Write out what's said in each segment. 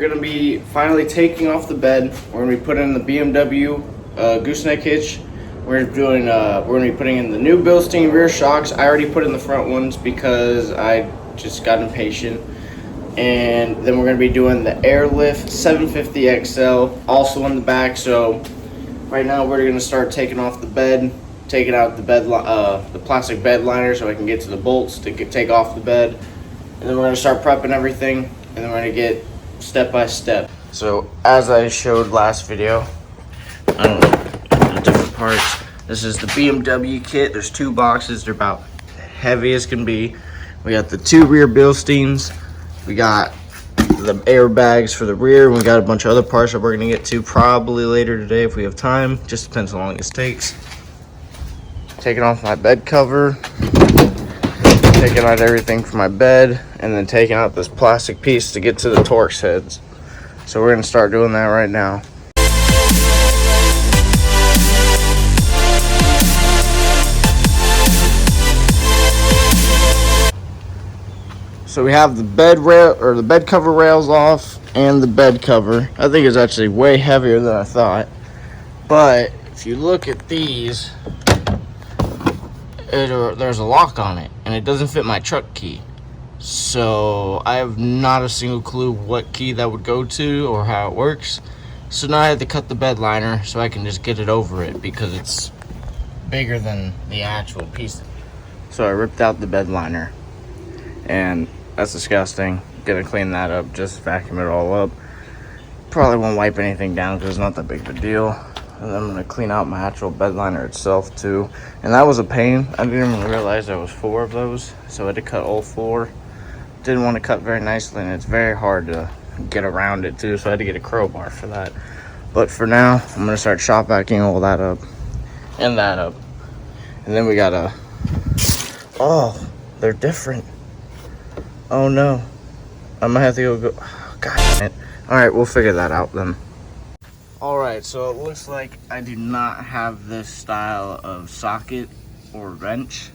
going to be finally taking off the bed. We're going to be putting in the B&W Gooseneck hitch. We're going to be putting in the new Bilstein rear shocks. I already put in the front ones because I just got impatient. And then we're going to be doing the Airlift 750 XL also in the back. So right now we're going to start taking off the bed, taking out the bed, the plastic bed liner so I can get to the bolts to take off the bed. And then we're going to start prepping everything, and then we're going to get step by step. So as I showed last video, I don't know, the different parts. This is the B&W kit. There's 2 boxes. They're about heavy as can be. We got the 2 rear Bilsteins. We got the airbags for the rear. And we got a bunch of other parts that we're going to get to probably later today if we have time. Just depends how long this takes. Taking off my bed cover. Taking out everything from my bed, and then taking out this plastic piece to get to the Torx heads. So we're going to start doing that right now. So we have the bed rail, or the bed cover rails off, and the bed cover. I think it's actually way heavier than I thought. But if you look at these, there's a lock on it, and it doesn't fit my truck key. So I have not a single clue what key that would go to or how it works. So now I had to cut the bed liner so I can just get it over it because it's bigger than the actual piece. So I ripped out the bed liner, and that's disgusting. Gonna clean that up, just vacuum it all up. Probably won't wipe anything down because it's not that big of a deal. And then I'm going to clean out my actual bed liner itself too. And that was a pain. I didn't even realize there was 4 of those. So I had to cut all 4. Didn't want to cut very nicely, and it's very hard to get around it too. So I had to get a crowbar for that. But for now, I'm going to start shop vacuuming all that up. And that up. And then we got a... Oh, they're different. Oh no. I might have to go... Oh, God damn it. Alright, we'll figure that out then. Alright, so it looks like I do not have this style of socket or wrench.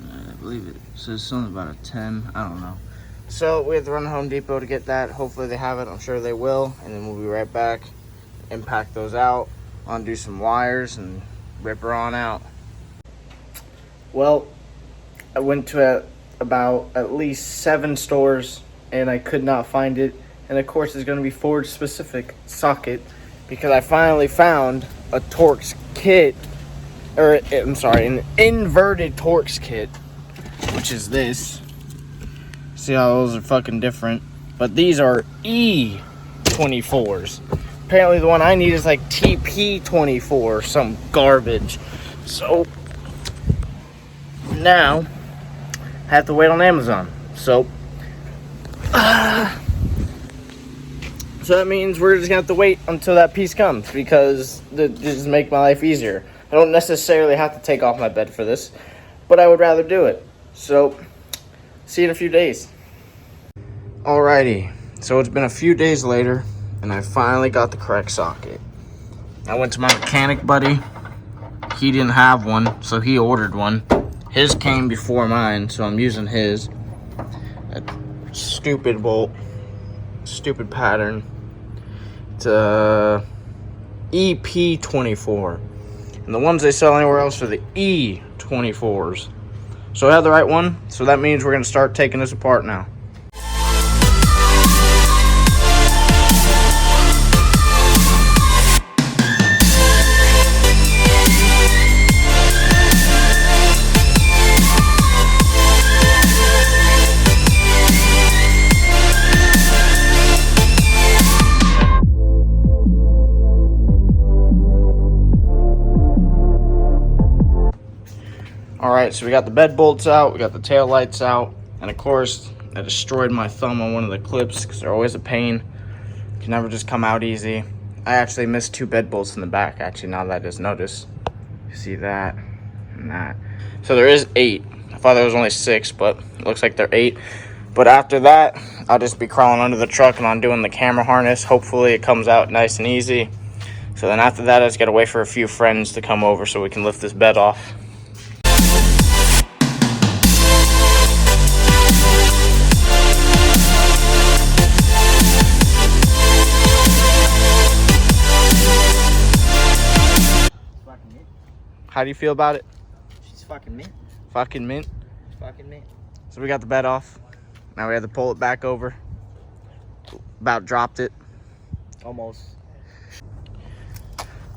I believe it says something about a 10. I don't know. So we have to run to Home Depot to get that. Hopefully they have it. I'm sure they will. And then we'll be right back and pack those out, undo some wires, and rip her on out. Well, I went to about at least 7 stores and I could not find it. And of course it's going to be Ford specific socket because I finally found a Torx kit, or I'm sorry, an inverted Torx kit, which is this. See how those are fucking different? But these are E24s. Apparently the one I need is like TP24, some garbage. So now I have to wait on Amazon. So that means we're just gonna have to wait until that piece comes because it just make my life easier. I don't necessarily have to take off my bed for this, but I would rather do it. So, see you in a few days. Alrighty, so it's been a few days later, and I finally got the correct socket. I went to my mechanic buddy. He didn't have one, so he ordered one. His came before mine, so I'm using his. That stupid bolt, stupid pattern. It's EP24, and the ones they sell anywhere else are the E24s. So I have the right one, so that means we're going to start taking this apart now. Alright, so we got the bed bolts out, we got the tail lights out, and of course, I destroyed my thumb on one of the clips because they're always a pain. Can never just come out easy. I actually missed 2 bed bolts in the back, actually, now that I just noticed. You see that and that. So there is 8. I thought there was only 6, but it looks like they're 8. But after that, I'll just be crawling under the truck and undoing the camera harness. Hopefully it comes out nice and easy. So then after that, I just gotta wait for a few friends to come over so we can lift this bed off. How do you feel about it? She's fucking mint. Fucking mint. Fucking mint. So we got the bed off. Now we have to pull it back over. About dropped it. Almost.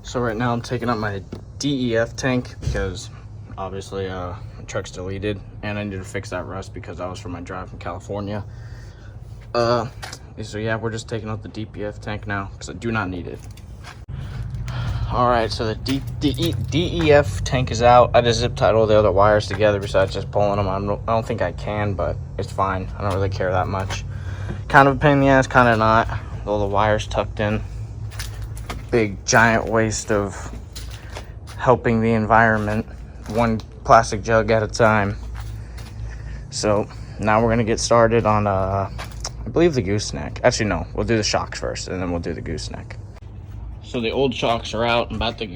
So right now I'm taking up my DEF tank because obviously my truck's deleted and I need to fix that rust because that was from my drive from California. So yeah, we're just taking out the DPF tank now because I do not need it. All right, so the DEF tank is out. I just zip tied all the other wires together besides just pulling them. I don't think I can, but it's fine. I don't really care that much. Kind of a pain in the ass, kind of not. All the wires tucked in. Big giant waste of helping the environment, one plastic jug at a time. So now we're gonna get started on I believe the gooseneck. Actually no, we'll do the shocks first and then we'll do the gooseneck. So the old shocks are out. I'm about to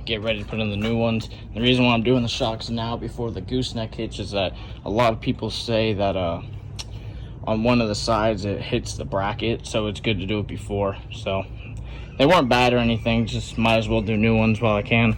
get ready to put in the new ones. The reason why I'm doing the shocks now before the gooseneck hitch is that a lot of people say that on one of the sides it hits the bracket, so it's good to do it before. So they weren't bad or anything, just might as well do new ones while I can.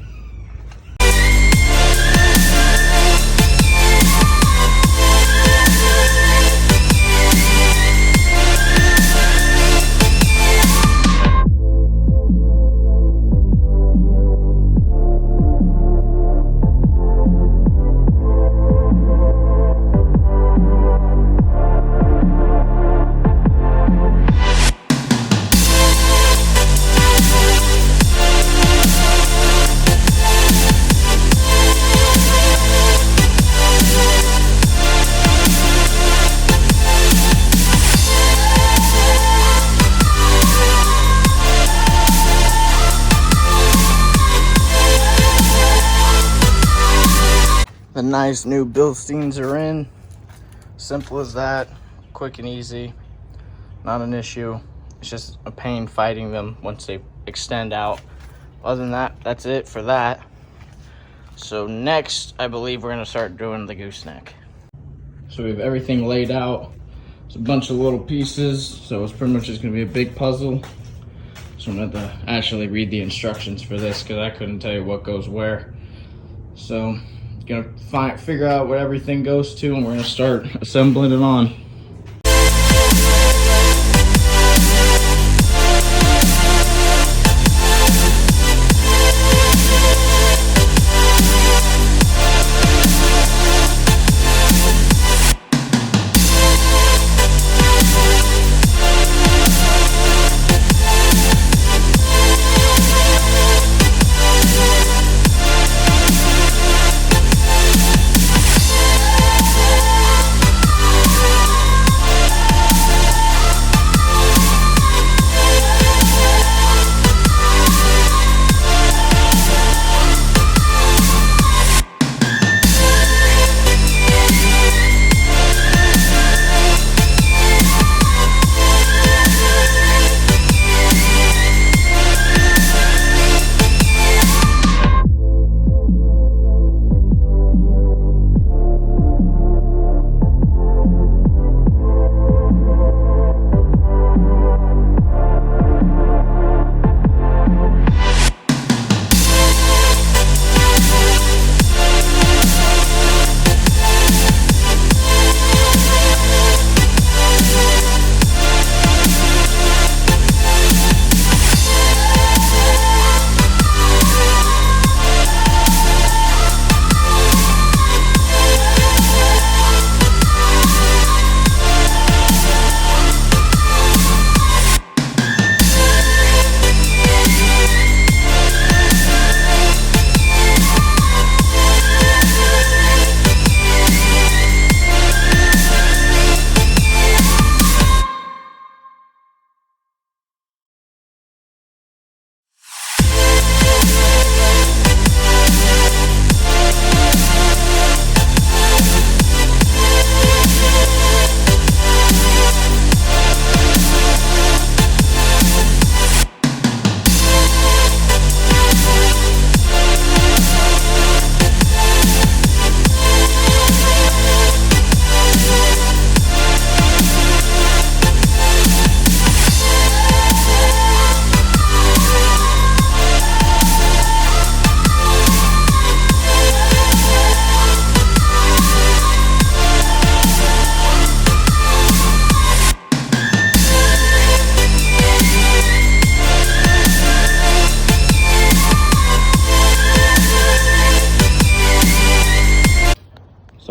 The nice new Bilsteins are in. Simple as that, quick and easy, not an issue. It's just a pain fighting them once they extend out. Other than that, that's it for that. So next, I believe we're gonna start doing the gooseneck. So we have everything laid out. It's a bunch of little pieces, so it's pretty much just gonna be a big puzzle. So I'm gonna have to actually read the instructions for this because I couldn't tell you what goes where. So gonna figure out where everything goes to and we're gonna start assembling it on.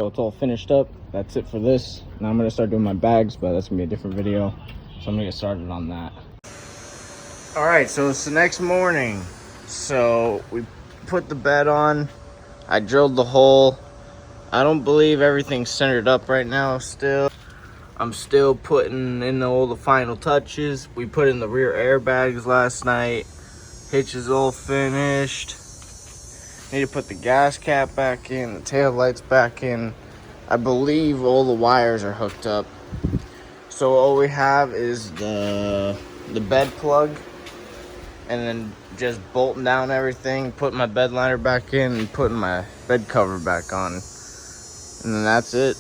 it's all finished up. That's it for this. Now I'm gonna start doing my bags, but that's gonna be a different video. So I'm gonna get started on that. All right, so it's the next morning. So we put the bed on. I drilled the hole. I don't believe everything's centered up right now still. I'm still putting in all the final touches. We put in the rear airbags last night. Hitch is all finished. Need to put the gas cap back in, the tail lights back in. I believe all the wires are hooked up. So all we have is the bed plug, and then just bolting down everything, putting my bed liner back in, and putting my bed cover back on. And then that's it.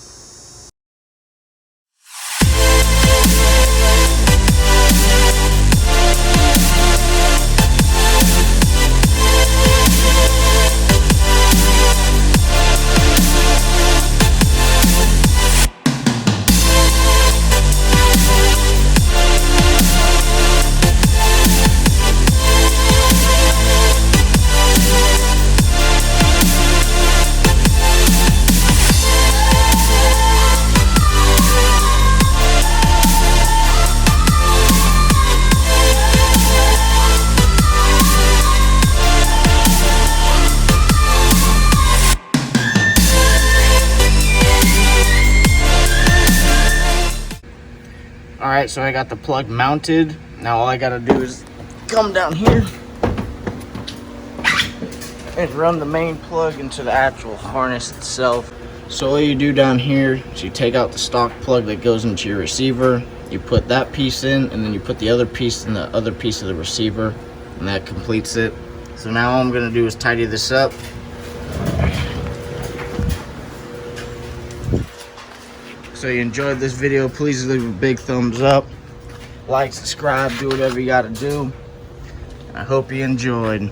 All right, so I got the plug mounted. Now all I gotta do is come down here and run the main plug into the actual harness itself. So all you do down here is you take out the stock plug that goes into your receiver, you put that piece in, and then you put the other piece in the other piece of the receiver, and that completes it. So now all I'm gonna do is tidy this up. So you enjoyed this video, please leave a big thumbs up. Like, subscribe, do whatever you gotta do. I hope you enjoyed.